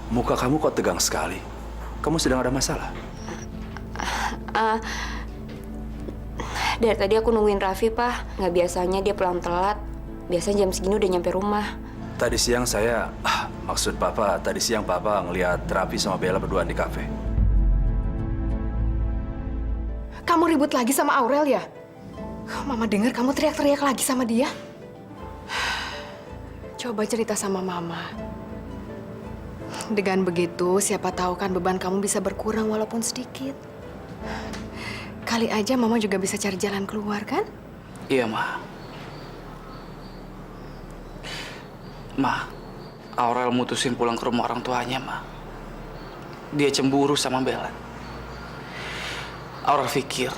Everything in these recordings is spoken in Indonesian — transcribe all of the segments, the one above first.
muka kamu kok tegang sekali? Kamu sedang ada masalah? Dari tadi aku nungguin Raffi, Pak. Nggak biasanya dia pulang telat. Biasanya jam segini udah nyampe rumah. Tadi siang tadi siang Papa ngelihat Raffi sama Bella berduaan di kafe. Kamu ribut lagi sama Aurel ya? Mama dengar kamu teriak-teriak lagi sama dia. Coba cerita sama Mama. Dengan begitu, siapa tahu kan beban kamu bisa berkurang walaupun sedikit. Kali aja Mama juga bisa cari jalan keluar, kan? Iya, Ma. Ma, Aurel mutusin pulang ke rumah orang tuanya, Ma. Dia cemburu sama Bella. Aurel pikir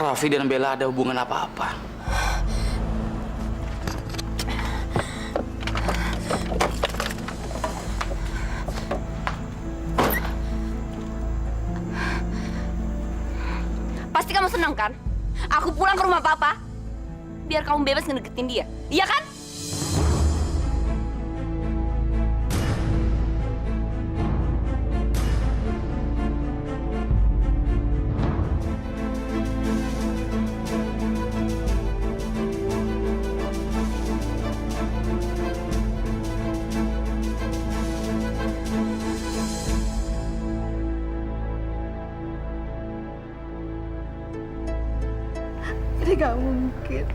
Raffi dan Bella ada hubungan apa-apa. Pasti kamu senang kan? Aku pulang ke rumah Papa, biar kamu bebas ngedeketin dia. Iya kan? Ini gak mungkin.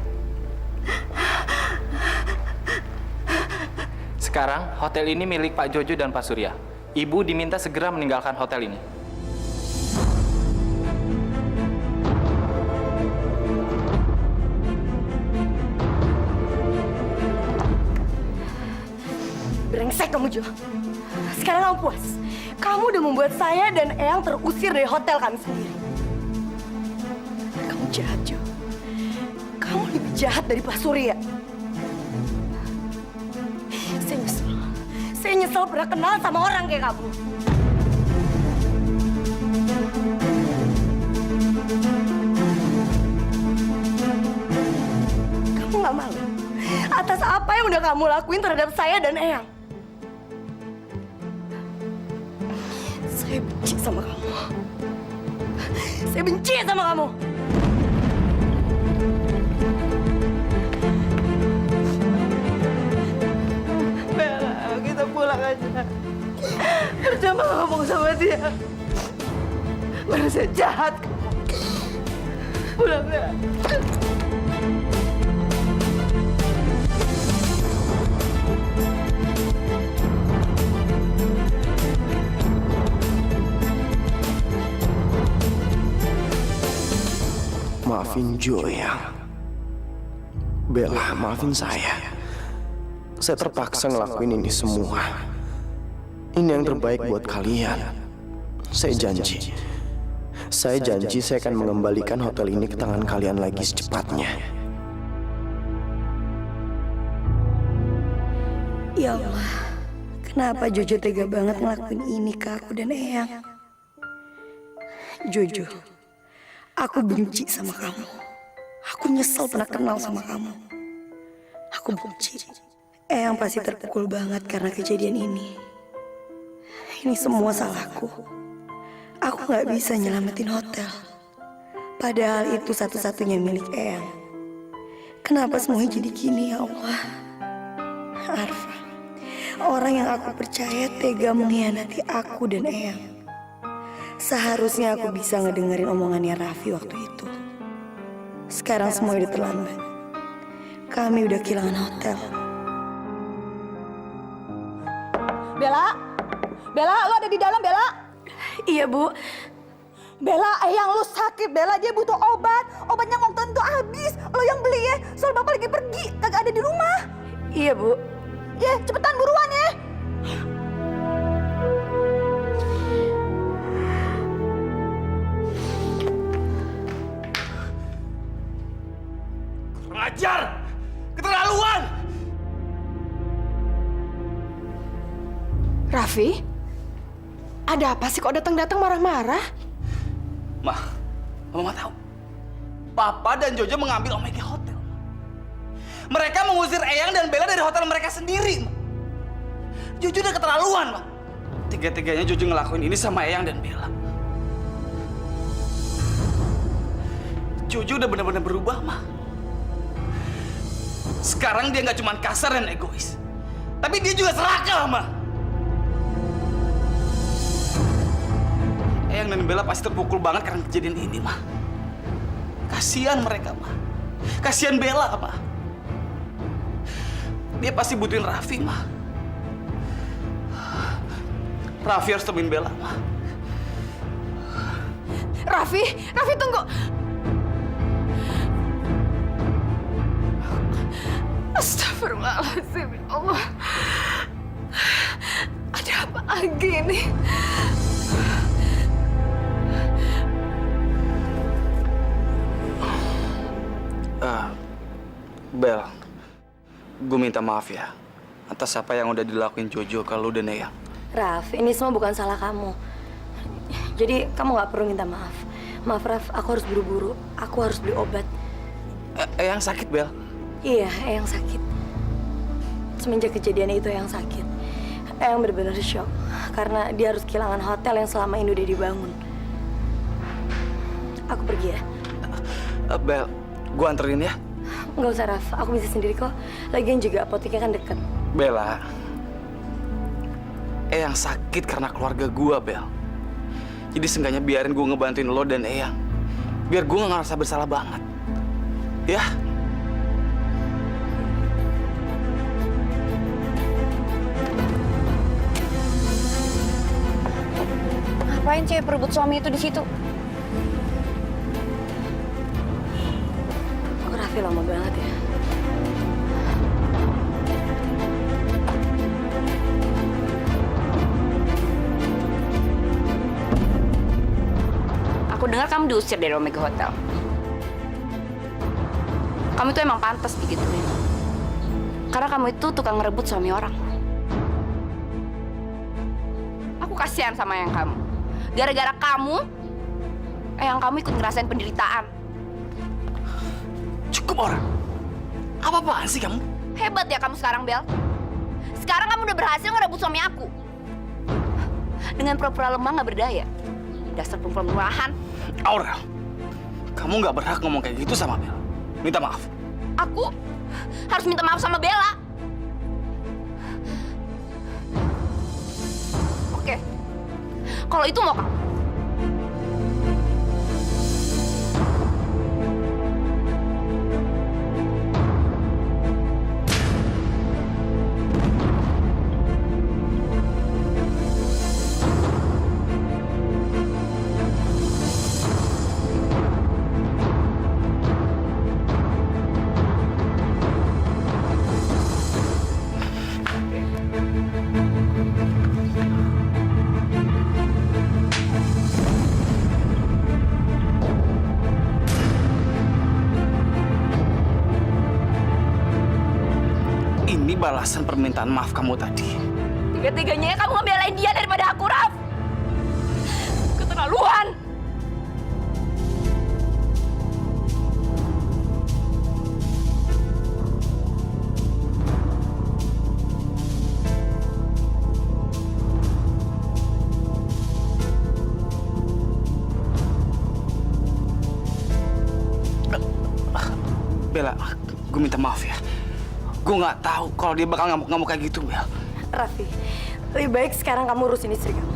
Sekarang, hotel ini milik Pak Jojo dan Pak Surya. Ibu diminta segera meninggalkan hotel ini. Brengsek kamu, Jo. Sekarang kamu puas. Kamu udah membuat saya dan Eyang terusir dari hotel kami sendiri. Kamu jahat, Jo. Kamu lebih jahat dari Pak Surya. Saya nyesel. Saya nyesel pernah kenal sama orang kayak kamu. Kamu gak malu atas apa yang udah kamu lakuin terhadap saya dan Eyang? Saya benci sama kamu. Saya benci sama kamu. Bella, kita pulang aja. Percuma ngomong sama dia. Manusia jahat. Pulang ya. Maafin Jo ya. Bella, maafin saya. Saya terpaksa ngelakuin ini semua. Ini yang terbaik buat kalian. Saya janji. Saya janji saya akan mengembalikan hotel ini ke tangan kalian lagi secepatnya. Ya Allah, kenapa Jojo tega banget ngelakuin ini ke aku dan Eyang? Jojo, aku benci sama kamu. Aku nyesel pernah kenal sama kamu. Aku benci. Eyang pasti terpukul banget karena kejadian ini. Ini semua salahku. Aku gak bisa nyelamatin hotel. Padahal itu satu-satunya milik Eyang. Kenapa semuanya jadi gini, ya Allah? Arfa, orang yang aku percaya tega mengkhianati aku dan Eyang. Seharusnya aku bisa ngedengerin omongannya Raffi waktu itu. Sekarang semua udah terlambat. Kami udah kehilangan hotel. Bella? Bella, lo ada di dalam, Bella? Iya, Bu. Bella, Eyang lo sakit, Bella. Dia butuh obat. Obatnya waktu itu habis. Lo yang beli ya. Soal bapak lagi pergi, kagak ada di rumah. Iya, Bu. Ya, cepetan buruan ya. Kurang ajar! Keterlaluan! Raffi? Ada apa sih kok datang-datang marah-marah? Mama tahu. Papa dan Jojo mengambil Omega Hotel. Mereka mengusir Eyang dan Bella dari hotel mereka sendiri, Ma. Jojo udah keterlaluan, Ma. tega-teganya Jojo ngelakuin ini sama Eyang dan Bella. Jojo udah benar-benar berubah, Ma. Sekarang dia nggak cuma kasar dan egois, tapi dia juga serakah, Ma. Eyang dan Bella pasti terpukul banget karena kejadian ini, Ma. Kasihan mereka, Ma. Kasihan Bella, Ma. Dia pasti butuhin Raffi, Ma. Raffi harus temuin Bella, Ma. Raffi tunggu. Astagfirullahaladzim, ya Allah. Ada apa lagi ini? Bel, gue minta maaf ya atas apa yang udah dilakuin Jojo ke lu dan Eyang. Raf, ini semua bukan salah kamu. Jadi kamu nggak perlu minta maaf. Maaf Raf, aku harus buru-buru. Aku harus beli obat. Eyang sakit, Bel. Iya, Eyang sakit. Semenjak kejadian itu Eyang sakit. Eyang benar-benar shock karena dia harus kehilangan hotel yang selama ini udah dibangun. Aku pergi ya. Bel, gue anterin ya. Nggak usah Raf, aku bisa sendiri kok. Lagian juga apoteknya kan deket. Bella, Eyang sakit karena keluarga gue, Bel. Jadi seenggaknya biarin gue ngebantuin lo dan Eyang. Biar gue nggak ngerasa bersalah banget. Ya? Ngapain cewek perebut suami itu di situ? Kok Raffi lama banget ya? Aku dengar kamu diusir dari Omega Hotel. Kamu itu emang pantas digituin. Karena kamu itu tukang ngerebut suami orang. Aku kasihan sama yang kamu. Gara-gara kamu, yang kamu ikut ngerasain penderitaan. Cukup orang. Apa-apaan sih kamu? Hebat ya kamu sekarang, Bel. Sekarang kamu udah berhasil ngerebut suami aku. Dengan pura-pura lemah nggak berdaya. Dasar perempuan murahan. Aurel, kamu nggak berhak ngomong kayak gitu sama Bel. Minta maaf. Aku harus minta maaf sama Bella. Oke. Kalau itu mau kamu. Ini balasan permintaan maaf kamu tadi. Tiga-tiganya ya kamu ngebelain dia daripada aku, Raf. Keterlaluan. Bella, gue minta maaf ya. Gue nggak tahu kalau dia bakal ngamuk-ngamuk kayak gitu, Bel. Raffi, lebih baik sekarang kamu urusin istri kamu.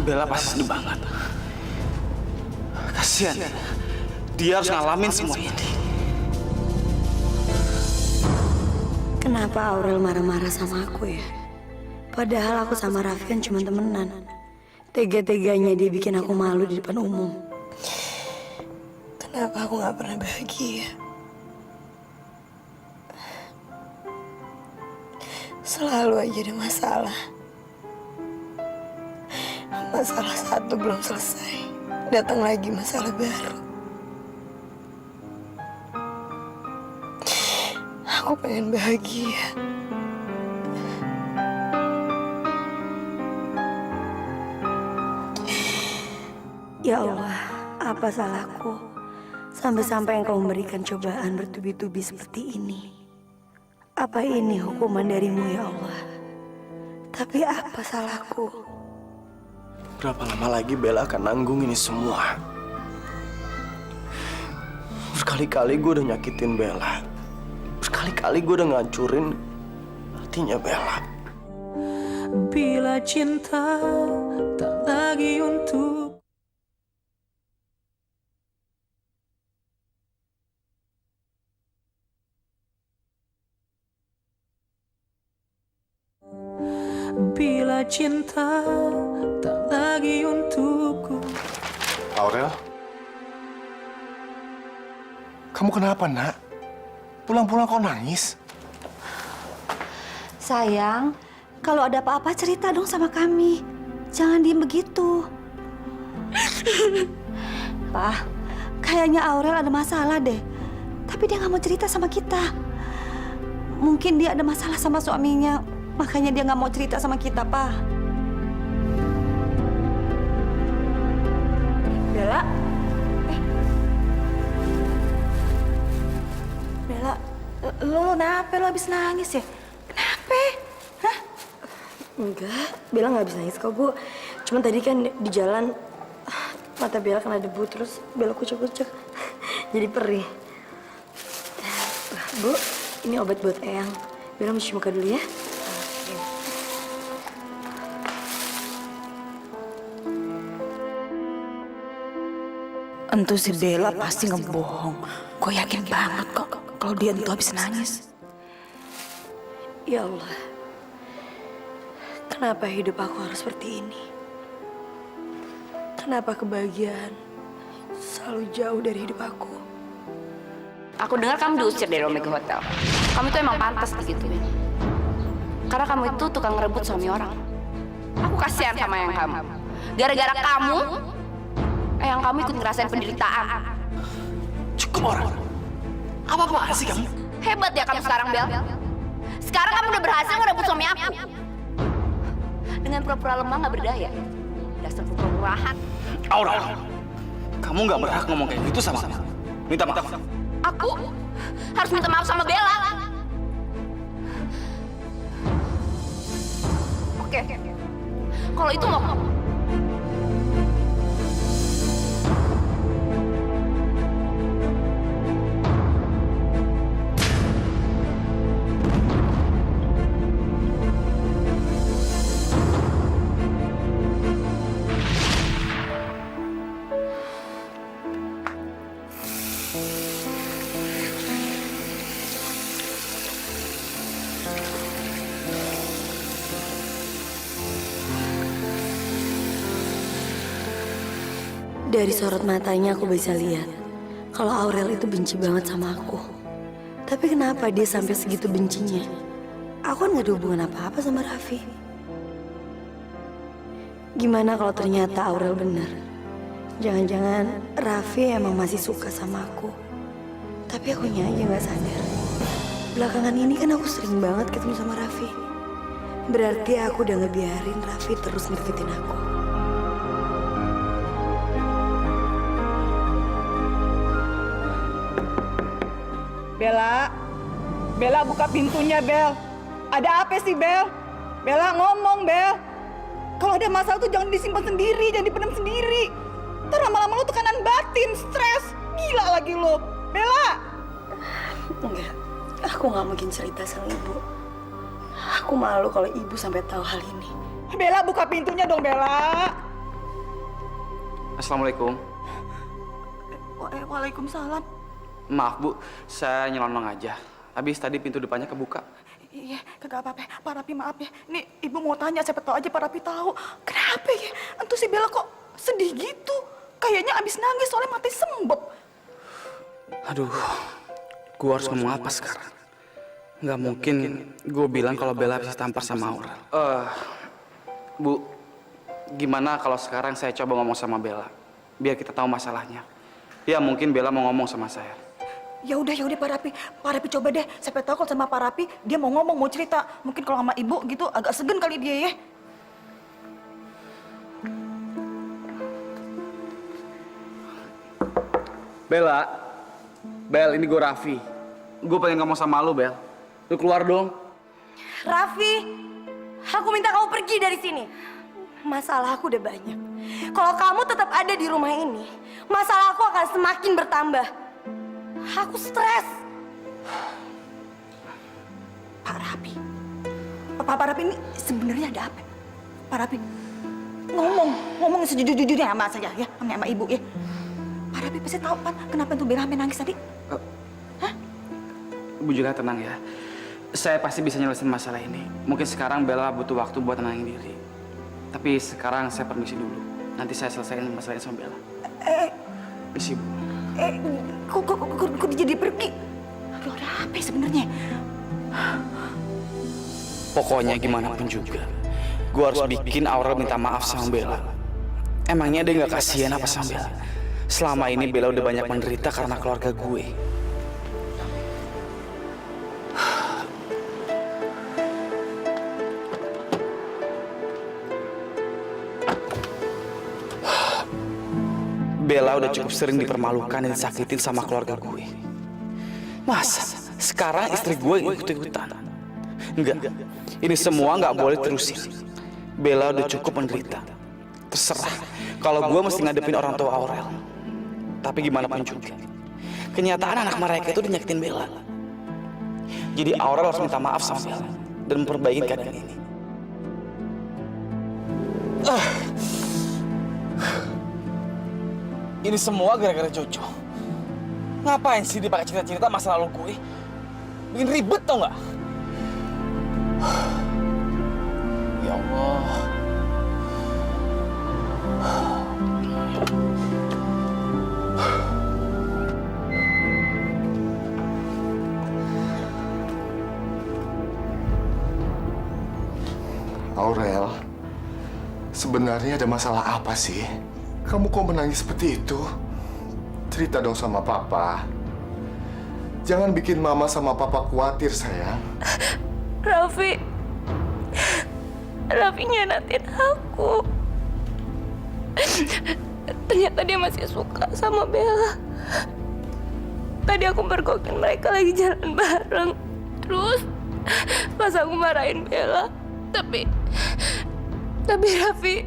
Bella pasti sedih banget. Kasihan dia. Dia harus ngalamin semua ini. Kenapa Aurel marah-marah sama aku ya? Padahal aku sama Raffi kan cuma temenan. Tega-teganya dia bikin aku malu di depan umum. Kenapa aku gak pernah bahagia? Selalu aja ada masalah. Masalah satu belum selesai. Datang lagi masalah baru. Aku pengen bahagia. Ya Allah, apa salahku sampai-sampai Engkau memberikan cobaan bertubi-tubi seperti ini? Apa ini hukuman darimu ya Allah? Tapi apa salahku? Berapa lama lagi Bella akan nanggung ini semua? Berkali-kali gue udah nyakitin Bella. Berkali-kali gue udah ngancurin hatinya Bella. Bila cinta tak lagi untuk bila cinta tak lagi untukku. Aurel? Kamu kenapa, nak? Pulang-pulang kok nangis? Sayang, kalau ada apa-apa cerita dong sama kami. Jangan diem begitu. Pak, kayaknya Aurel ada masalah deh. Tapi dia nggak mau cerita sama kita. Mungkin dia ada masalah sama suaminya. Makanya dia nggak mau cerita sama kita, Pak. Bella? Bella, lo kenapa? Lo habis nangis ya? Kenapa? Hah? Enggak, Bella nggak bisa nangis kok, Bu. Cuman tadi kan di jalan mata Bella kena debu, terus Bella kucek-kucek. Jadi perih. Bu, ini obat buat Eyang. Bella mau cuci muka dulu ya. Entu si Bella pasti ngebohong. Gue yakin banget kok kalau dia entu habis nangis. Ya Allah, kenapa hidup aku harus seperti ini? Kenapa kebahagiaan selalu jauh dari hidup aku? Aku dengar kamu diusir dari Omega Hotel. Kamu tuh emang pantas digituin. Karena kamu itu tukang ngerebut suami orang. Aku kasihan sama yang kamu. Gara-gara kamu, yang kamu ikut ngerasain penderitaan. Cukup orang. Apa-apaan sih kamu? Hebat ya kamu sekarang, Bel. Sekarang kamu udah berhasil ngerebut suami aku. Dengan pura-pura lemah nggak berdaya. Dasar pura-purahan. Aurel, kamu nggak berhak ngomong kayak gitu sama aku. Minta maaf. Aku harus minta maaf sama Bella. Oke. Kalau itu mau. Dari sorot matanya aku bisa lihat kalau Aurel itu benci banget sama aku. Tapi kenapa dia sampai segitu bencinya? Aku kan gak ada hubungan apa-apa sama Raffi. Gimana kalau ternyata Aurel benar? Jangan-jangan Raffi emang masih suka sama aku. Tapi akunya aja gak sadar. Belakangan ini kan aku sering banget ketemu sama Raffi. Berarti aku udah ngebiarin Raffi terus ngedeketin aku. Bella, Bella buka pintunya, Bel. Ada apa sih, Bel? Bella ngomong, Bel. Kalau ada masalah tuh jangan disimpan sendiri, jangan dipendam sendiri. Ntar lama-lama lo tekanan batin, stres. Gila lagi lo. Bella! Enggak, aku gak mungkin cerita sama ibu. Aku malu kalau ibu sampai tahu hal ini. Bella buka pintunya dong, Bella. Assalamualaikum. Waalaikumsalam. Maaf Bu, saya nyelonong aja. Habis tadi pintu depannya kebuka. Iya, kagak apa-apa. Pak Rapi maaf ya. Nih, ibu mau tanya, siapa tahu aja Pak Rapi tahu. Kenapa ya? Entu si Bella kok sedih gitu? Kayaknya abis nangis soalnya mati sembep. Aduh, gua harus ngomong apa sekarang? Nggak mungkin gue bilang kalau Bella bisa tampar sama Aurel. Bu, gimana kalau sekarang saya coba ngomong sama Bella? Biar kita tahu masalahnya. Ya mungkin Bella mau ngomong sama saya. Ya udah Pak Rapi coba deh. Siapa tahu kalau sama Pak Rapi dia mau ngomong, mau cerita. Mungkin kalau sama ibu gitu agak segan kali dia ya. Bella, Bel, ini gue Raffi. Gue pengen ngomong sama lu, Bel. Lu keluar dong. Raffi, aku minta kamu pergi dari sini. Masalah aku udah banyak. Kalau kamu tetap ada di rumah ini, masalah aku akan semakin bertambah. Aku stres. Pak Raffi, Pak Raffi ini sebenarnya ada apa? Pak Raffi, ngomong sejujur-jujurnya sama saya ya, sama ibu ya. Pak Raffi pasti tahu kan kenapa tuh Bella sampai nangis tadi? Hah? Ibu juga tenang ya. Saya pasti bisa nyelesain masalah ini. Mungkin sekarang Bella butuh waktu buat tenangin diri. Tapi sekarang saya permisi dulu. Nanti saya selesaiin masalahnya sama Bella. Misi, Bu. Kok jadi pergi? Aduh, ada apa ya sebenarnya? Pokoknya gimana pun juga, gue harus bikin Aurel minta maaf sama Bella. Emangnya dia nggak kasihan apa sama Bella? Selama ini Bella udah banyak menderita karena keluarga gue. Bella udah cukup sering dipermalukan dan disakitin sama keluarga gue. Masa sekarang istri gue yang ikut-ikutan? Enggak, ini semua nggak boleh terusin. Bella udah cukup menderita. Terserah kalau gue mesti ngadepin orang tua Aurel. Tapi gimana pun juga, kenyataan anak mereka itu udah nyakitin Bella. Jadi Aurel harus minta maaf sama Bella dan memperbaiki keadaan ini. Ini semua gara-gara Jojo. Ngapain sih dia pakai cerita-cerita masa lalu gue? Bikin ribet tau nggak? Ya Allah. Aurel, sebenarnya ada masalah apa sih? Kamu kok menangis seperti itu? Cerita dong sama Papa. Jangan bikin Mama sama Papa khawatir, sayang. Raffi nyianatin aku. Ternyata dia masih suka sama Bella. Tadi aku mergokin mereka lagi jalan bareng. Terus pas aku marahin Bella, tapi Raffi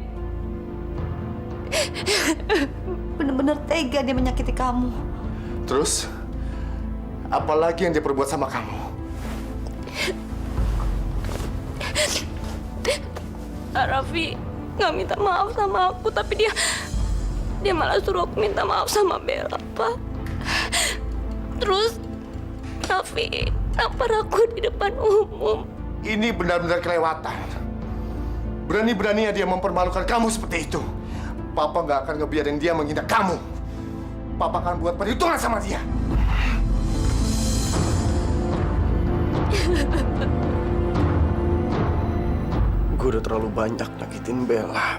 bener-bener tega dia menyakiti kamu. Terus, apa lagi yang dia perbuat sama kamu? Raffi nggak minta maaf sama aku, tapi dia malah suruh aku minta maaf sama Bella, Pak. Terus Raffi nampar aku di depan umum. Ini benar-benar kelewatan. Berani-beraninya dia mempermalukan kamu seperti itu. Papa nggak akan ngebiarin dia menghina kamu. Papa akan buat perhitungan sama dia. Gue udah terlalu banyak nyakitin Bella.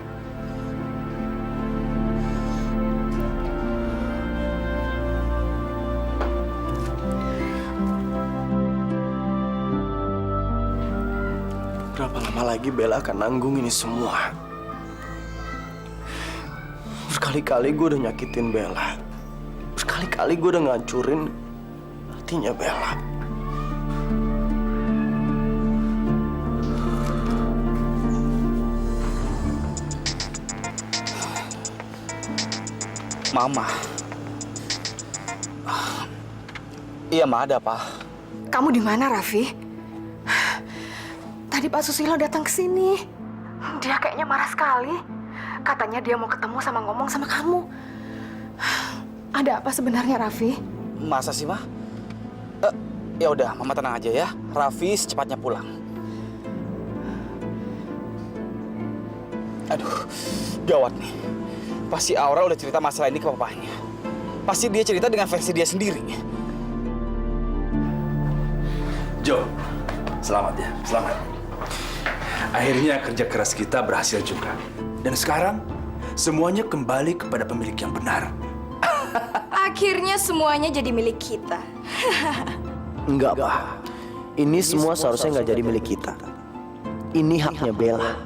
Berapa lama lagi Bella akan nanggung ini semua? Berkali-kali gue udah nyakitin Bella. Berkali-kali gue udah ngancurin hatinya Bella. Mama. Iya, Ma, ada apa? Kamu di mana, Raffi? Tadi Pak Susilo datang ke sini. Dia kayaknya marah sekali. Katanya dia mau ketemu sama ngomong sama kamu. Ada apa sebenarnya, Raffi? Masa sih, Ma? Ya udah, Mama tenang aja ya. Raffi secepatnya pulang. Aduh, gawat nih. Pasti Aura udah cerita masalah ini ke papanya. Pasti dia cerita dengan versi dia sendiri. Jo, selamat ya, selamat. Akhirnya kerja keras kita berhasil juga. Dan sekarang, semuanya kembali kepada pemilik yang benar. Akhirnya semuanya jadi milik kita. Enggak, Pak. Ini semua seharusnya nggak jadi milik kita. Ini haknya Bella.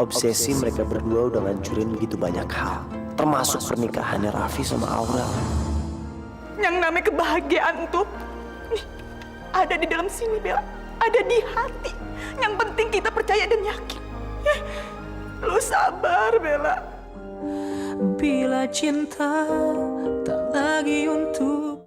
Obsesi mereka berdua udah ngancurin begitu banyak hal. Termasuk pernikahannya Raffi sama Aurel. Yang namanya kebahagiaan tuh nih, ada di dalam sini, Bella. Ada di hati. Yang penting kita percaya dan yakin. Lu sabar, Bella. Bila cinta tak lagi untuk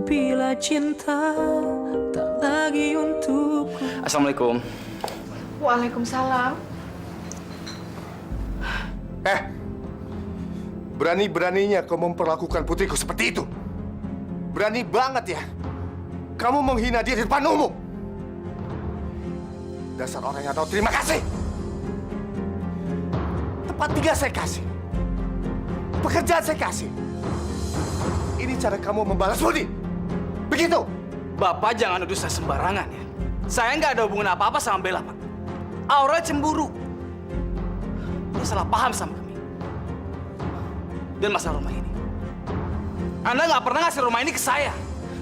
Bila cinta tak lagi untukku. Assalamualaikum. Waalaikumsalam. Berani-beraninya kau memperlakukan putriku seperti itu. Berani banget ya. Kamu menghina dia di depan umum. Dasar orang yang tahu terima kasih. Tempat tinggal saya kasih. Pekerjaan saya kasih. Ini cara kamu membalas budi. Begitu. Bapak jangan nuduh saya sembarangan ya. Saya nggak ada hubungan apa-apa sama Bella, Pak. Aura cemburu. Dia salah paham sama kami. Dan masalah rumah ini. Anda nggak pernah ngasih rumah ini ke saya.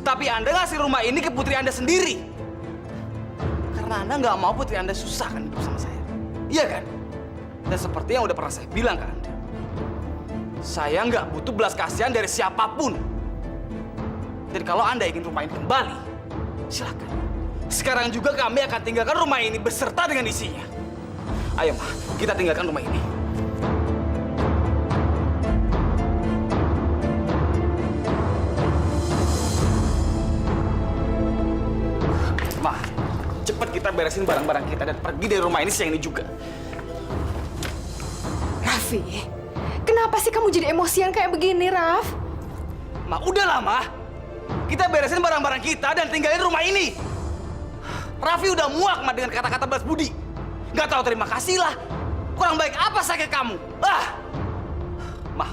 Tapi Anda ngasih rumah ini ke putri Anda sendiri. Karena Anda nggak mau putri Anda susah kan hidup sama saya. Iya kan? Dan seperti yang udah pernah saya bilang ke Anda. Saya nggak butuh belas kasihan dari siapapun. Dan kalau Anda ingin rumah ini kembali, silakan. Sekarang juga kami akan tinggalkan rumah ini beserta dengan isinya. Ayo, Ma, kita tinggalkan rumah ini. Ma, cepat kita beresin barang-barang kita dan pergi dari rumah ini siang ini juga. Raffi, kenapa sih kamu jadi emosian kayak begini, Raf? Ma, udahlah, Ma. Kita beresin barang-barang kita dan tinggalin rumah ini. Raffi udah muak, Ma, dengan kata-kata balas budi. Nggak tahu terima kasih lah. Kurang baik apa saya ke kamu? Ma,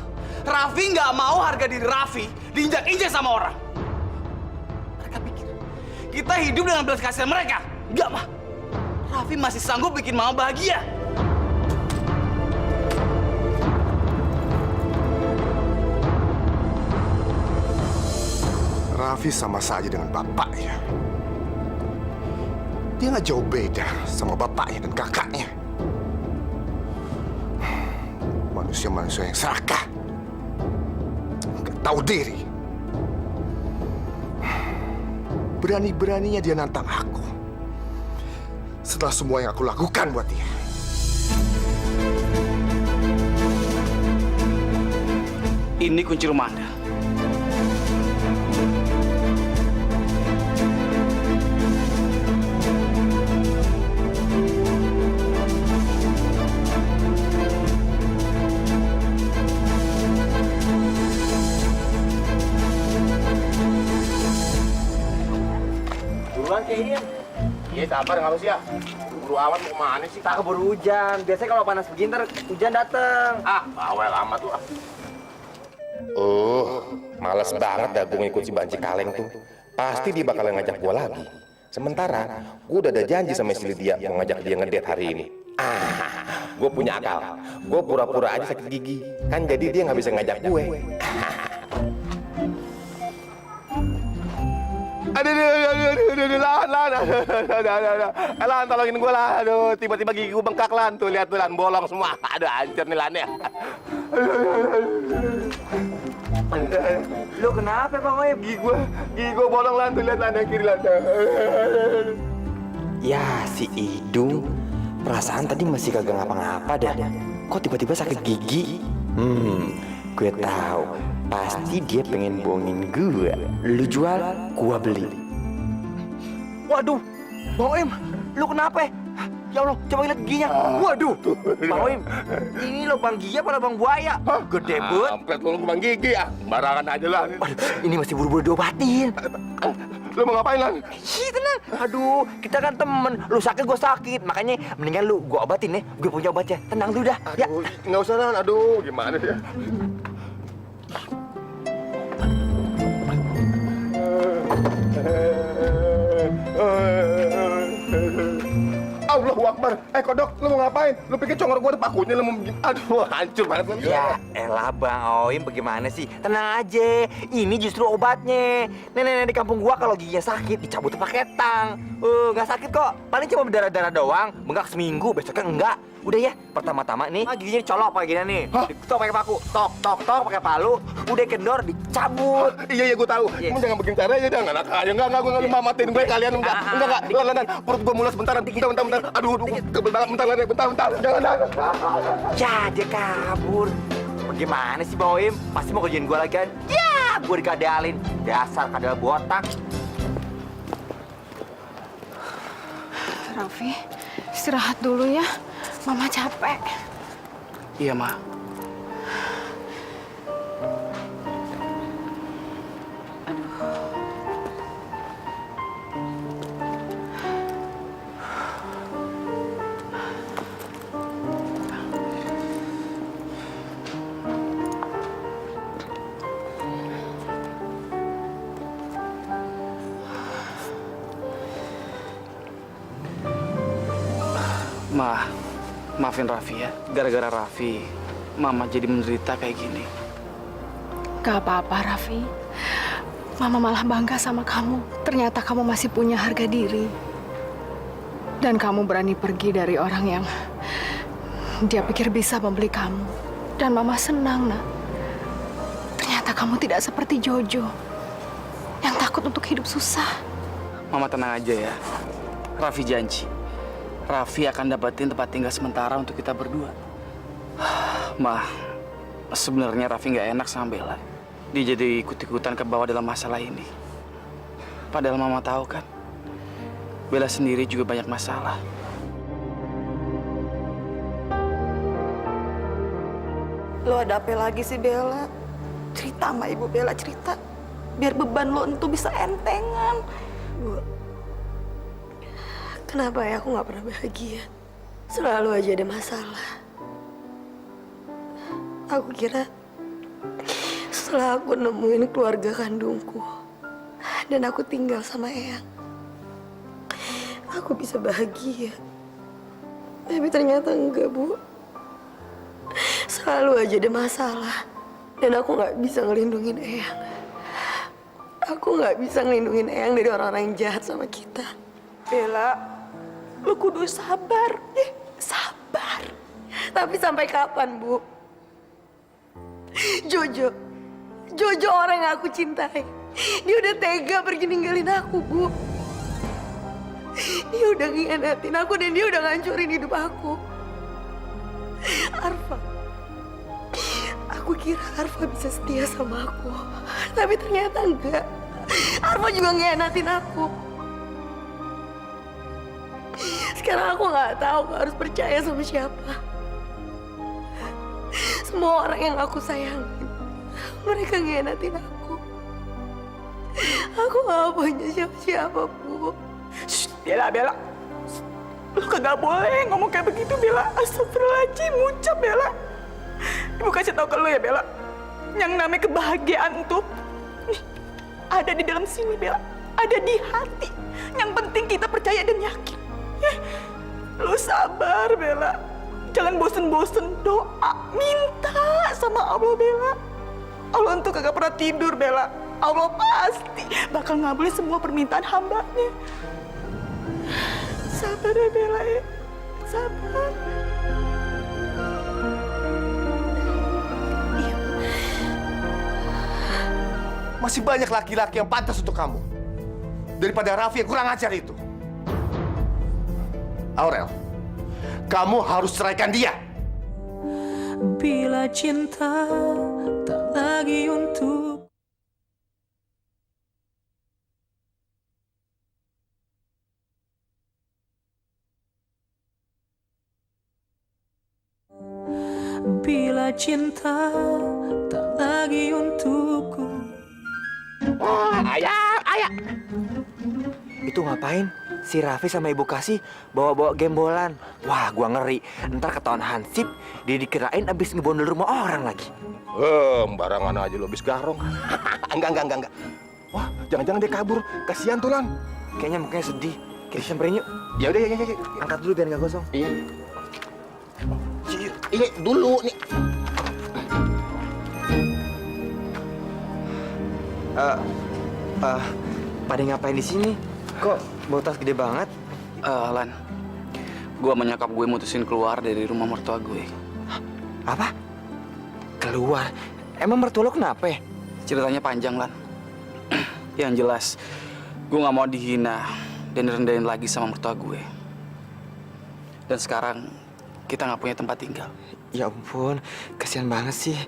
Raffi nggak mau harga diri Raffi diinjak-injak sama orang. Mereka pikir kita hidup dengan belas kasihan mereka. Nggak, Ma. Raffi masih sanggup bikin Mama bahagia. Raffi sama saja dengan bapaknya. Dia nggak jauh beda sama bapaknya dan kakaknya. Manusia-manusia yang serakah. Nggak tahu diri. Berani-beraninya dia nantang aku. Setelah semua yang aku lakukan buat dia. Ini kunci rumah Anda. Buruan kayaknya. Iya, sabar nggak sih ya? Buru amat mau kemana sih? Tak keburu hujan. Biasanya kalau panas begini ntar hujan dateng. Bawel amat tuh. Males banget dah gue ngikut si Banci Kaleng tuh. Pasti dia bakalan ngajak gue lagi. Sementara gue udah ada janji sama si Lydia mau ngajak dia ngedate hari ini. Gue punya akal. Gue pura-pura aja sakit gigi. Kan jadi dia nggak bisa ngajak gue. Aduh, Lan, tolongin gue lah. Aduh, tiba-tiba gigi gue bengkak, Lan. Tuh, lihat tuh, Lan, bolong semua. Aduh, hancur nih, Lan, ya. Lo kenapa, Bang Oim? Gigi gue bolong, Lan. Tuh, lihat, Lan, yang kiri, Lan. Ya si Idung, perasaan tadi masih kagak ngapa-ngapa dah. Kok tiba-tiba sakit gigi? Gue tahu. Pasti dia pengen bohongin gue. Lu jual, gue beli. Waduh, Bang Oim, lu kenapa? Ya Allah, coba lihat giginya. Waduh, Bang Oim, ini lubang gigi apa lubang buaya? Gede banget. Amplet lu lubang gigi ya. Barangan aja lah. Waduh, ini masih buru-buru diobatin. Lu mau ngapain, Lan? Tenang. Aduh, kita kan temen. Lu sakit, gue sakit. Makanya mendingan lu gue obatin ya. Gue punya obatnya. Tenang dulu dah. Ya. Aduh, nggak usah, Lan. Aduh, gimana sih ya? Allahu Akbar. Akbar. Kodok, lu mau ngapain? Lu pikir congor gua ada pakunya, lu mau bikin... Aduh, hancur banget lu. Ya elah Bang Oim, bagaimana sih? Tenang aja, ini justru obatnya. Nenek-nenek di kampung gua kalau giginya sakit dicabut pakai tang. Nggak sakit kok, paling cuma berdarah-darah doang. Bengkak seminggu, besoknya enggak. Udah ya, pertama-tama nih giginya dicolok pakai gini nih. Tok pakai paku, tok pakai palu. Udah kendor dicabut. Iya, gua tahu. Kamu jangan bikin cara aja, jangan anak aja. Enggak, gua nggak mamatin gue kalian enggak. Lan, perut gua mulas bentar. Aduh, kebel banget bentar. Jangan. Ya, dia kabur. Bagaimana sih Bang Oim? Pasti mau kerjain gua lagi kan? Ya, gua dikadealin. Dasar kadal botak. Raffi, istirahat dulu ya. Mama capek. Iya, Ma. Maafin Raffi ya. Gara-gara Raffi, Mama jadi menderita kayak gini. Gak apa-apa, Raffi. Mama malah bangga sama kamu. Ternyata kamu masih punya harga diri. Dan kamu berani pergi dari orang yang dia pikir bisa membeli kamu. Dan Mama senang, Nak. Ternyata kamu tidak seperti Jojo yang takut untuk hidup susah. Mama tenang aja ya. Raffi janji. Raffi akan dapetin tempat tinggal sementara untuk kita berdua. Ma, sebenarnya Raffi nggak enak sama Bella. Dia jadi ikut-ikutan ke bawah dalam masalah ini. Padahal Mama tahu kan, Bella sendiri juga banyak masalah. Lo ada apa lagi sih, Bella? Cerita sama Ibu Bella, cerita. Biar beban lo itu bisa entengan. Kenapa ya aku nggak pernah bahagia? Selalu aja ada masalah. Aku kira setelah aku nemuin keluarga kandungku dan aku tinggal sama Eyang, aku bisa bahagia. Tapi ternyata enggak, Bu. Selalu aja ada masalah dan aku nggak bisa ngelindungin Eyang. Aku nggak bisa ngelindungin Eyang dari orang-orang yang jahat sama kita. Bella, lu kudu sabar, sabar. Tapi sampai kapan, Bu? Jojo orang yang aku cintai. Dia udah tega pergi ninggalin aku, Bu. Dia udah ngianatin aku dan dia udah ngancurin hidup aku. Arfa. Aku kira Arfa bisa setia sama aku. Tapi ternyata enggak. Arfa juga ngianatin aku. Sekarang aku nggak tahu harus percaya sama siapa. Semua orang yang aku sayangin, mereka ngianatin aku. Aku nggak punya siapa-siapa, Bu. Bella. Lu kagak boleh ngomong kayak begitu, Bella. Astagfirullahaladzim, ngucap, Bella. Ibu kasih tahu ke lu ya, Bella. Yang namanya kebahagiaan tuh ada di dalam sini, Bella. Ada di hati. Yang penting kita percaya dan yakin. Lu sabar, Bella. Jangan bosen-bosen doa. Minta sama Allah, Bella. Allah tuh kagak pernah tidur, Bella. Allah pasti bakal ngabulin semua permintaan hambanya. Sabar ya, Bella ya. Sabar. Masih banyak laki-laki yang pantas untuk kamu daripada Raffi yang kurang ajar itu. Aurel, kamu harus ceraikan dia. Bila cinta tak lagi untuk bila cinta tak lagi untukku. Ayah. Itu ngapain? Si Raffi sama Ibu Kasih bawa-bawa gembolan. Wah, gua ngeri. Ntar ketahuan Hansip, dia dikirain abis ngebondol rumah orang lagi. Sembarangan aja lo abis garong. Enggak. Wah, jangan-jangan dia kabur. Kasihan tuh, Lan. Kayaknya mukanya sedih. kita samperin yuk. Ya udah, ya. Angkat dulu biar nggak gosong. Iya. Ini dulu nih. Pada ngapain di sini? Kok bawa tas gede banget? Lan, gue sama nyokap gue mutusin keluar dari rumah mertua gue. Apa? Keluar? Emang mertua lo kenapa ya? Ceritanya panjang, Lan. Yang jelas, gue nggak mau dihina dan direndahin lagi sama mertua gue. Dan sekarang kita nggak punya tempat tinggal. Ya ampun, kasihan banget sih.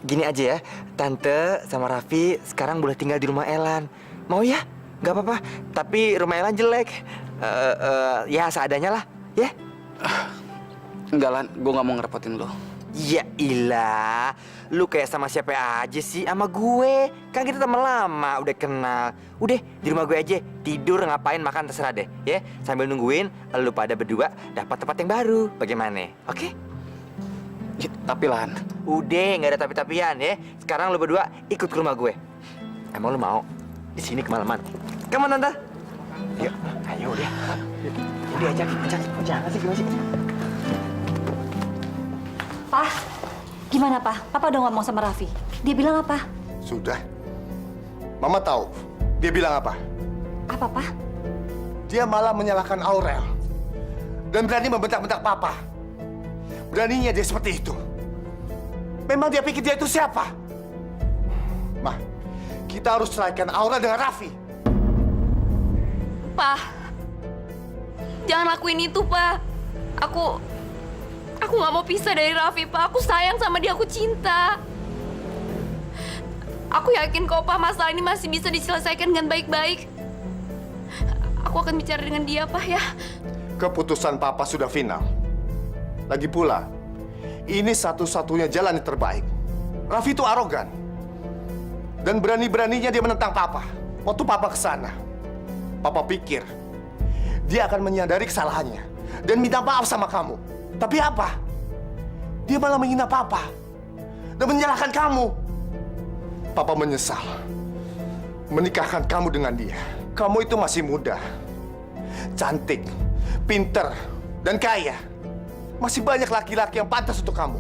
Gini aja ya, Tante sama Raffi sekarang boleh tinggal di rumah Elan. Mau ya? Gak apa-apa, tapi rumah Elan jelek. Ya seadanya lah, ya? Enggak, Lan, gue nggak mau ngerepotin lo. Ya ilah, lu kayak sama siapa aja sih? Sama gue. Kan kita teman lama, udah kenal. Udah, di rumah gue aja. Tidur, ngapain, makan, terserah deh. Ya, sambil nungguin lu pada berdua dapat tempat yang baru. Bagaimana? Oke? Ya, tapi, Lan. Udah, nggak ada tapi-tapian ya. Sekarang lu berdua ikut ke rumah gue. Emang lu mau? Di sini kemalaman. Come on, Tante. Yuk, ayo udah. Udah, ajak. Jangan sih, gimana sih? Pak, gimana Pak? Papa udah ngomong sama Raffi. Dia bilang apa? Sudah. Mama tahu dia bilang apa? Apa, Pak? Dia malah menyalahkan Aurel. Dan berani membentak-bentak Papa. Beraninya dia seperti itu. Memang dia pikir dia itu siapa? Ma, kita harus ceraikan Aurel dengan Raffi. Pak, jangan lakuin itu, Pak. Aku nggak mau pisah dari Raffi, Pak. Aku sayang sama dia, aku cinta. Aku yakin kok, Pak, masalah ini masih bisa diselesaikan dengan baik-baik. Aku akan bicara dengan dia, Pak, ya. Keputusan Papa sudah final. Lagi pula, ini satu-satunya jalan yang terbaik. Raffi itu arogan. Dan berani-beraninya dia menentang Papa. Waktu Papa ke sana, Papa pikir dia akan menyadari kesalahannya dan minta maaf sama kamu. Tapi apa? Dia malah menghina Papa dan menyalahkan kamu. Papa menyesal menikahkan kamu dengan dia. Kamu itu masih muda, cantik, pinter, dan kaya. Masih banyak laki-laki yang pantas untuk kamu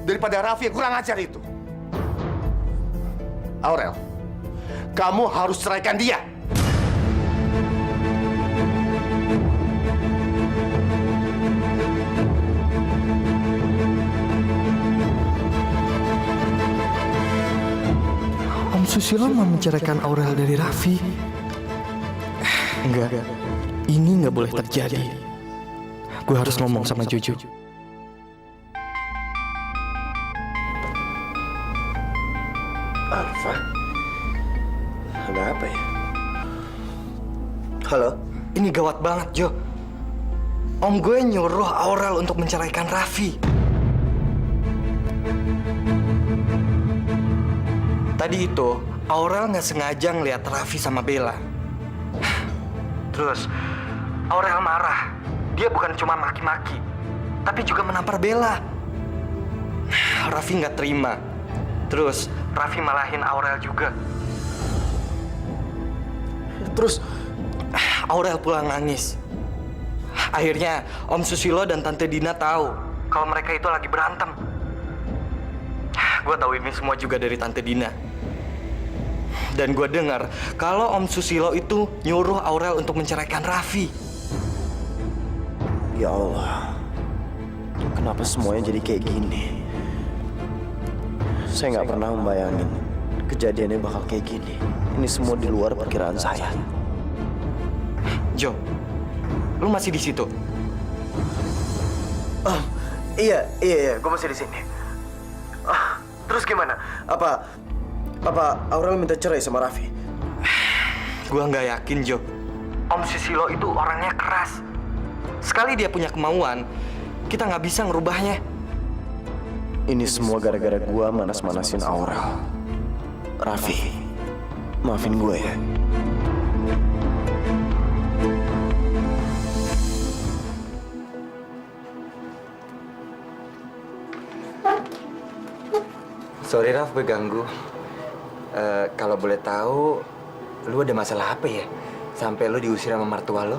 daripada Raffi yang kurang ajar itu. Aurel, kamu harus ceraikan dia. Om Susilo mau menceraikan Aurel dari Raffi. Enggak, ini nggak boleh terjadi. Gue harus ngomong sama Juju. Alfa, ada apa ya? Halo? Ini gawat banget, Jo. Om gue nyuruh Aurel untuk menceraikan Raffi. Tadi itu, Aurel nggak sengaja ngeliat Raffi sama Bella. Terus, Aurel marah. Dia bukan cuma maki-maki, tapi juga menampar Bella. Raffi nggak terima. Terus, Raffi malahin Aurel juga. Terus, Aurel pulang nangis. Akhirnya, Om Susilo dan Tante Dina tahu kalau mereka itu lagi berantem. Gue tahu ini semua juga dari Tante Dina. Dan gue dengar kalau Om Susilo itu nyuruh Aurel untuk menceraikan Raffi. Ya Allah, kenapa semuanya jadi kayak gini? Saya nggak pernah membayangin kejadiannya bakal kayak gini. Ini semua di luar perkiraan saya. Jo, lu masih di situ? Iya, gue masih di sini. Terus gimana? Apa Aurel minta cerai sama Raffi? Gua nggak yakin, Jo. Om Susilo itu orangnya keras. Sekali dia punya kemauan, kita nggak bisa ngerubahnya. Ini semua gara-gara gue manas-manasin Aurel. Raffi, maafin gue ya. Sorry Raf, gue ganggu. Kalau boleh tahu, lu ada masalah apa ya? Sampai lo diusir sama mertua lo?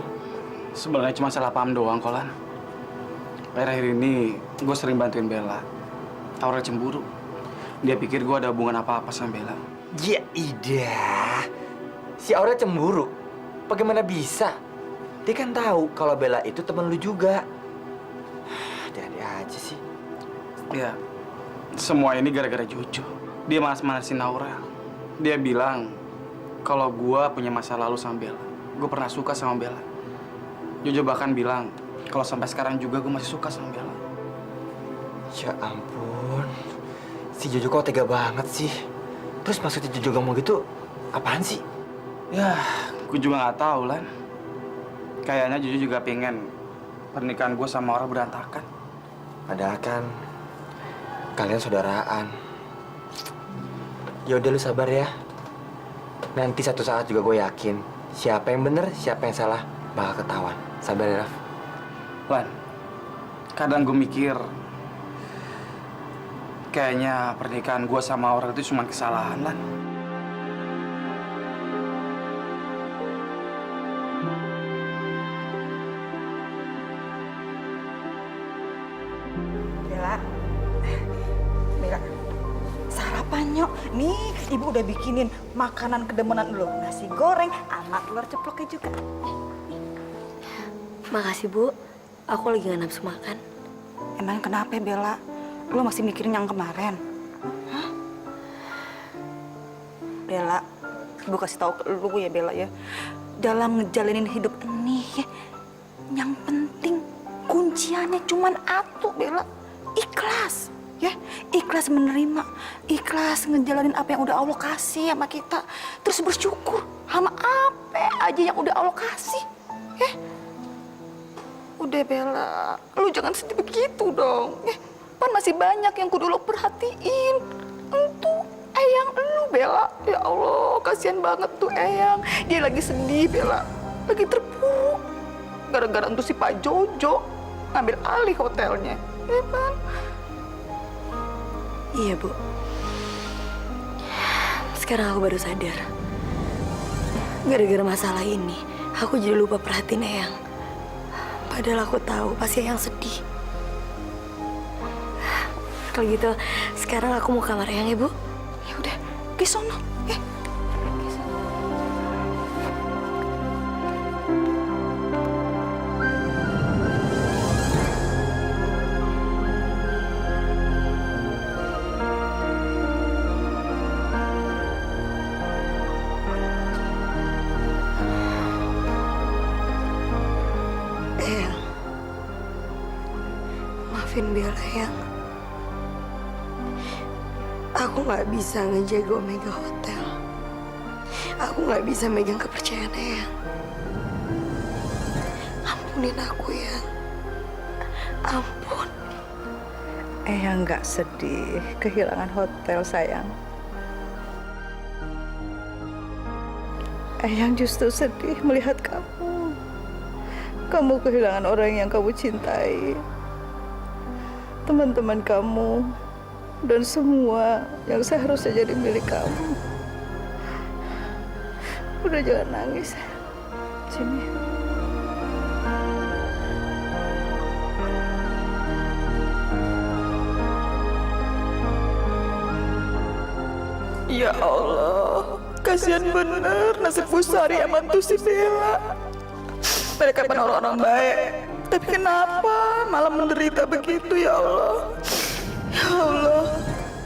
Sebenarnya cuma salah paham doang, Kolan. Akhir-akhir ini gue sering bantuin Bella. Aurel cemburu. Dia pikir gue ada hubungan apa-apa sama Bella. Ya idah. Si Aurel cemburu? Bagaimana bisa? Dia kan tahu kalau Bella itu teman lu juga. Hati-hati aja sih. Ya, semua ini gara-gara Jojo. Dia manas-manasin Aurel. Dia bilang kalau gue punya masa lalu sama Bella. Gue pernah suka sama Bella. Jojo bahkan bilang kalau sampai sekarang juga gue masih suka sama Bella. Ya ampun. Si Jojo kok tega banget sih. Terus maksudnya Jojo ngomong gitu apaan sih? Ya, gue juga nggak tahu, Lan. Kayaknya Jojo juga pengen pernikahan gue sama Aurel berantakan. Padahal kan kalian saudaraan. Ya udah lu sabar ya. Nanti satu saat juga gue yakin siapa yang bener, siapa yang salah bakal ketahuan. Sabar ya, Raf. Lan, kadang gue mikir kayaknya pernikahan gue sama Aurel itu cuma kesalahan, Lan. Bella, Bella, sarapan yuk. Nih, ibu udah bikinin makanan kedemenan lo. Nasi goreng, sama telur ceploknya juga. Makasih, Bu. Aku lagi gak nafsu makan. Emang kenapa, Bella? Lo masih mikirin yang kemarin? Hah? Bella, gue kasih tahu ke lu ya, Bella ya. Dalam ngejalanin hidup ini ya, yang penting kunciannya cuman satu, Bella. Ikhlas, ya. Ikhlas menerima, ikhlas ngejalanin apa yang udah Allah kasih sama kita. Terus bersyukur sama apa aja yang udah Allah kasih, ya. Udah, Bella, lu jangan sedih begitu dong. Pan masih banyak yang kudu lo perhatiin. Itu Eyang lu, Bella. Ya Allah, kasihan banget tuh Eyang. Dia lagi sedih, Bella. Lagi terpuruk. Gara-gara untuk si Pak Jojo ngambil alih hotelnya. Ya kan? Iya, Bu. Sekarang aku baru sadar. Gara-gara masalah ini, aku jadi lupa perhatiin Eyang. Padahal aku tahu pasti Eyang sedih. Kalau gitu, sekarang aku mau kamar Eyang ya, Bu. Ya udah, ke sono. Eyang, maafin Bella, Eyang. Aku nggak bisa ngejaga Omega Hotel. Aku nggak bisa megang kepercayaan Eyang. Ampunin aku, ya. Ampun. Eyang nggak sedih kehilangan hotel, sayang. Eyang justru sedih melihat kamu. Kamu kehilangan orang yang kamu cintai. Teman-teman kamu. Dan semua yang seharusnya jadi milik kamu. Udah, jangan nangis. Sini. Ya Allah, kasihan bener nasib Bu Sari sama tuh si Bella. Mereka kan orang-orang baik, tapi kenapa malah menderita begitu, ya Allah? Ya Allah,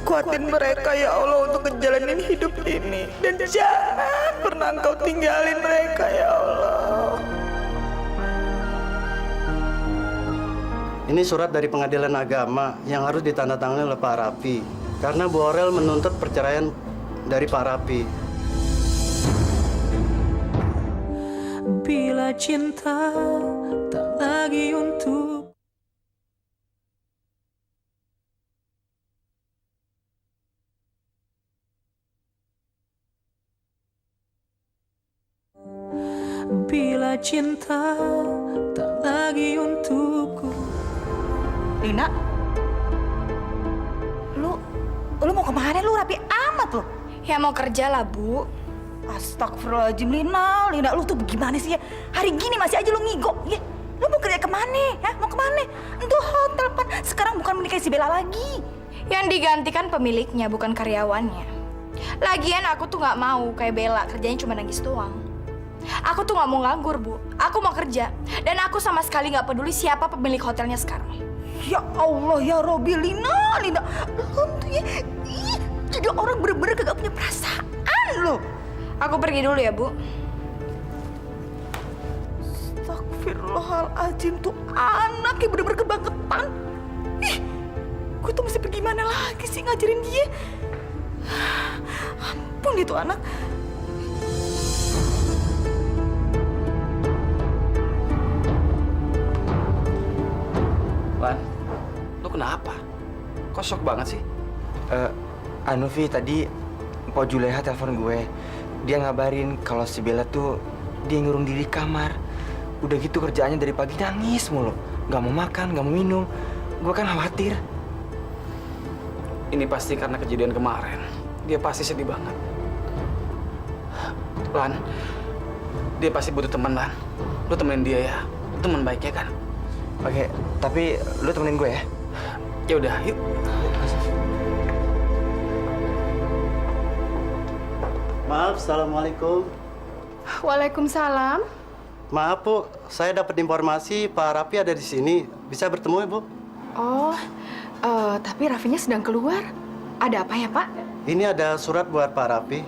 kuatin mereka ya Allah untuk ngejalanin hidup ini. Dan jangan pernah Engkau tinggalin mereka ya Allah. Ini surat dari pengadilan agama yang harus ditandatangani oleh Pak Rafi. Karena Bu Aurel menuntut perceraian dari Pak Rafi. Bila cinta tak lagi untuk bila cinta tak lagi untukku. Lina, lu mau kemana? Lu rapi amat lu. Ya mau kerja lah, Bu. Astagfirullahaladzim, Lina. Lina, lu tuh gimana sih ya? Hari gini masih aja lu ngigo, ya? Lu mau kerja kemana? Hah? Mau kemana? Untuk hotel, Pan. Sekarang bukan menikahi si Bella lagi. Yang digantikan pemiliknya, bukan karyawannya. Lagian aku tuh nggak mau kayak Bella, kerjanya cuma nangis doang. Aku tuh nggak mau nganggur, Bu. Aku mau kerja. Dan aku sama sekali nggak peduli siapa pemilik hotelnya sekarang. Ya Allah, ya Robi, Lina. Lu tuh ya, jadi orang bener-bener kagak punya perasaan lo. Aku pergi dulu ya, Bu. Astagfirullahaladzim, tuh anak yang bener-bener kebangetan. Ih, gue tuh mesti pergi mana lagi sih ngajarin dia? Ampun itu anak. Lan, lu kenapa? Kok shock banget sih? Vi, tadi Pok Juleha telepon gue. Dia ngabarin kalau si Bella tuh dia ngurung diri kamar. Udah gitu kerjaannya dari pagi nangis mulu. Gak mau makan, gak mau minum. Gue kan khawatir. Ini pasti karena kejadian kemarin. Dia pasti sedih banget. Lan, dia pasti butuh teman, Lan. Lu temenin dia ya. Teman baiknya kan? Oke, tapi lu temenin gue ya. Ya udah, yuk. Maaf, assalamualaikum. Waalaikumsalam. Maaf Bu, saya dapat informasi Pak Raffi ada di sini. Bisa bertemu Ibu? Oh, tapi Raffinya sedang keluar. Ada apa ya, Pak? Ini ada surat buat Pak Raffi.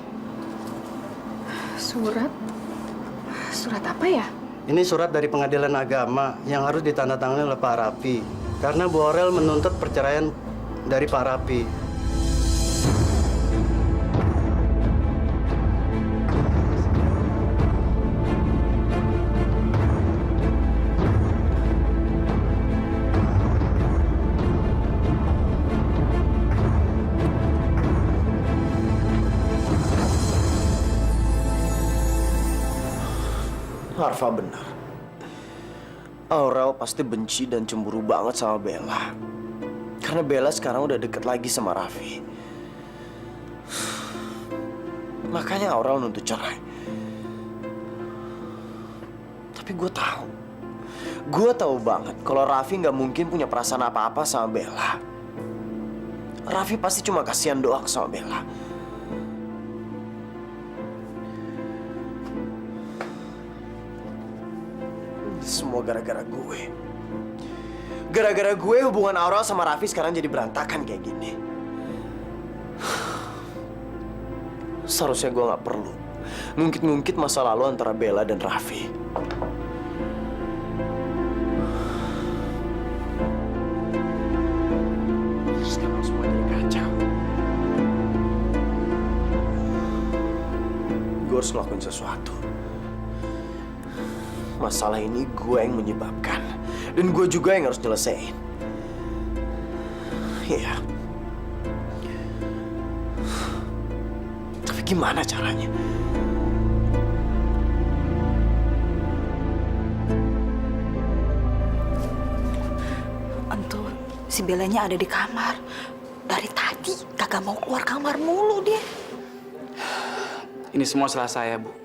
Surat? Surat apa ya? Ini surat dari Pengadilan Agama yang harus ditandatangani oleh Pak Raffi. Karena Bu Aurel menuntut perceraian dari Pak Raffi. Arfa benar. Aurel pasti benci dan cemburu banget sama Bella. Karena Bella sekarang udah deket lagi sama Raffi. Makanya Aurel nuntut cerai. Tapi gue tahu banget kalau Raffi nggak mungkin punya perasaan apa-apa sama Bella. Raffi pasti cuma kasihan doang sama Bella. Semua gara-gara gue. Gara-gara gue hubungan Aurel sama Raffi sekarang jadi berantakan kayak gini. Seharusnya gue gak perlu ngungkit-ngungkit masa lalu antara Bella dan Raffi. Sekarang semua jadi kacau. Gue harus ngelakuin sesuatu. Masalah ini gue yang menyebabkan. Dan gue juga yang harus nyelesain. Iya. Tapi gimana caranya? Antul, si Bellanya ada di kamar. Dari tadi kagak mau keluar kamar mulu dia. Ini semua salah saya, Bu.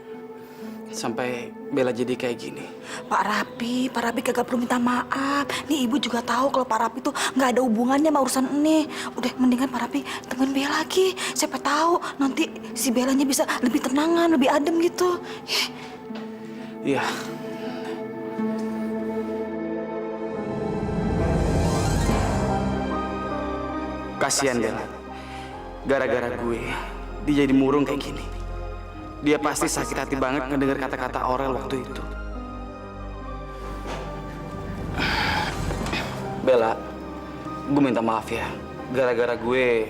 Sampai Bella jadi kayak gini. Pak Raffi kagak perlu minta maaf. Nih ibu juga tahu kalau Pak Raffi tuh nggak ada hubungannya sama urusan ini. Udah mendingan Pak Raffi temenin Bella lagi. Siapa tahu nanti si Bellanya bisa lebih tenangan, lebih adem gitu. Iya. Kasihan Bella. Gara-gara gue, dia jadi murung kayak gini. Dia pasti sakit hati banget ngedengar kata-kata Aurel waktu itu. Bella, gue minta maaf ya. Gara-gara gue,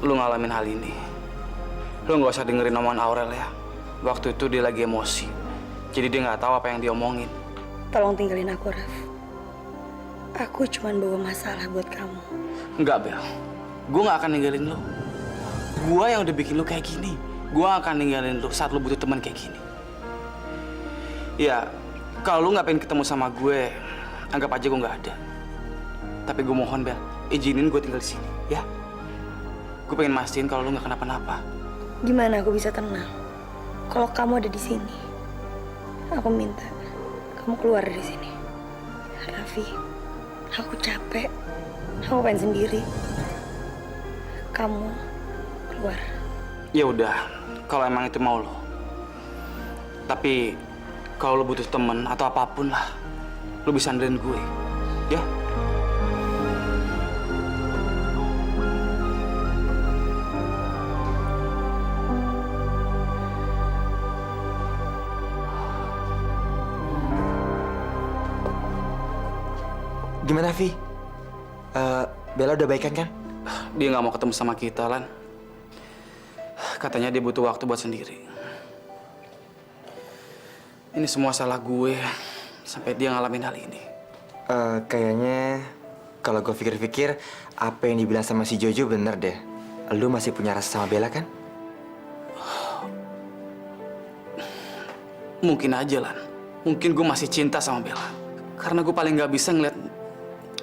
lu ngalamin hal ini. Lu nggak usah dengerin omongan Aurel ya. Waktu itu dia lagi emosi. Jadi dia nggak tahu apa yang dia omongin. Tolong tinggalin aku, Raf. Aku cuma bawa masalah buat kamu. Enggak, Bel. Gue nggak akan ninggalin lu. Gue yang udah bikin lu kayak gini. Gue akan ninggalin lu saat lu butuh teman kayak gini. Ya, kalau lu nggak pengen ketemu sama gue, anggap aja gue nggak ada. Tapi gue mohon, Bel, izinin gue tinggal di sini, ya. Gue pengen mastiin kalau lu nggak kenapa-napa. Gimana aku bisa tenang? Kalau kamu ada di sini, aku minta kamu keluar dari sini. Raffi, aku capek. Aku pengen sendiri. Kamu keluar. Ya udah, kalau emang itu mau lo. Tapi kalau lo butuh temen atau apapun lah, lo bisa andelin gue, ya? Gimana, Vi? Bella udah baikan kan? Dia nggak mau ketemu sama kita, Lan. Katanya dia butuh waktu buat sendiri. Ini semua salah gue sampai dia ngalamin hal ini. Kayaknya kalau gue pikir-pikir, apa yang dibilang sama si Jojo bener deh. Lu masih punya rasa sama Bella kan? Mungkin aja, Lan. Mungkin gue masih cinta sama Bella. Karena gue paling nggak bisa ngeliat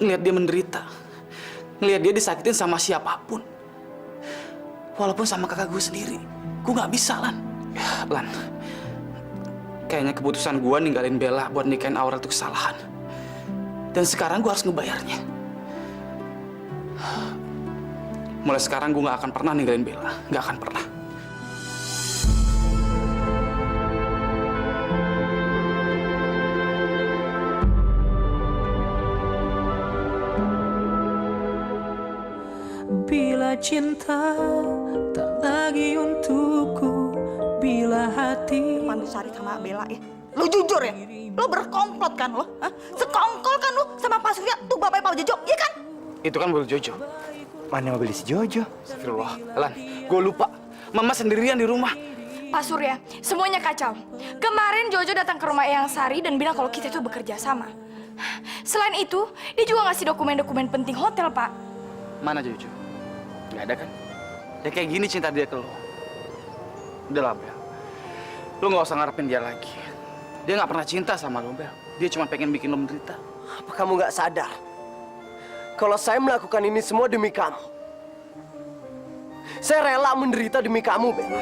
dia menderita. Ngeliat dia disakitin sama siapapun. Walaupun sama kakak gue sendiri. Gue nggak bisa, Lan. Lan, kayaknya keputusan gue ninggalin Bella buat nikahin Aurel itu kesalahan. Dan sekarang gue harus ngebayarnya. Mulai sekarang gue nggak akan pernah ninggalin Bella. Nggak akan pernah. Bila cinta tak lagi untukku, bila hati... Sari sama Bella ya. Lo jujur ya? Lo berkomplot kan lo? Hah? Sekongkol kan lo sama Pak Surya tuh bapaknya Pak Jojo, iya kan? Itu kan mobil Jojo. Mana mobil si Jojo? Astagfirullah. Lan, gue lupa. Mama sendirian di rumah. Pak Surya, semuanya kacau. Kemarin Jojo datang ke rumah Eyang Sari dan bilang kalau kita itu bekerja sama. Selain itu, dia juga ngasih dokumen-dokumen penting hotel, Pak. Mana Jojo? Gak ada kan? Ya kayak gini cinta dia ke lo. Udah lah, Bel. Lo gak usah ngarepin dia lagi. Dia gak pernah cinta sama lo, Bel. Dia cuma pengen bikin lo menderita. Apa kamu gak sadar? Kalau saya melakukan ini semua demi kamu. Saya rela menderita demi kamu, Bella.